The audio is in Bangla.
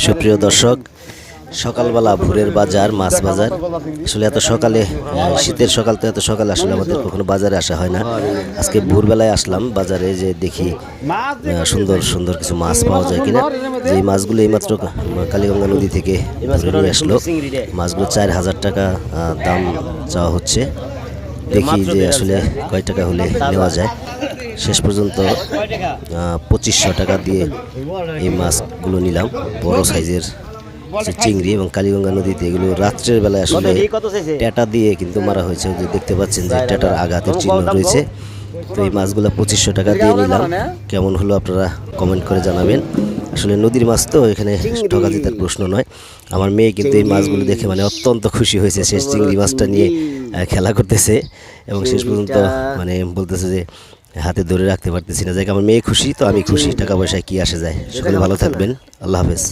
সুপ্রিয় দর্শক, সকালবেলা ভোরের বাজার, মাছ বাজার। আসলে এত সকালে, শীতের সকাল তো এত সকালে আসলে আমাদের কখনো বাজারে আসা হয় না। আজকে ভোরবেলায় আসলাম বাজারে, যে দেখি সুন্দর সুন্দর কিছু মাছ পাওয়া যায় কিনা। যে মাছগুলো এইমাত্র কালীগঙ্গা নদী থেকে ধরে নিয়ে আসলো। মাছগুলো 4,000 টাকা দাম চাওয়া হচ্ছে। দেখি যে আসলে কয় টাকা হলে নেওয়া যায়। শেষ পর্যন্ত 2500 টাকা দিয়ে এই মাছগুলো নিলাম। বড় সাইজের চিংড়ি, এবং কালীগঙ্গা নদীতে এগুলো রাত্রের বেলায় আসলে ট্যাটা দিয়ে কিন্তু মারা হয়েছে। যে দেখতে পাচ্ছেন যে ট্যাটার আঘাতের চিহ্ন রয়েছে। তো এই মাছগুলো 2500 টাকা দিয়ে নিলাম। কেমন হলো আপনারা কমেন্ট করে জানাবেন। আসলে নদীর মাছ তো এখানে ঠকাজিতার প্রশ্ন নয়। আমার মেয়ে কিন্তু এই মাছগুলো দেখে অত্যন্ত খুশি হয়েছে। শেষ চিংড়ি মাছটা নিয়ে খেলা করতেছে এবং শেষ পর্যন্ত বলতেছে যে হাতে ধরে রাখতে পারতেছি না। যাই আমার মেয়ে খুশি, তো আমি খুশি। টাকা পয়সায় কি আসে যায়। সকলে ভালো থাকবেন। আল্লাহ হাফেজ।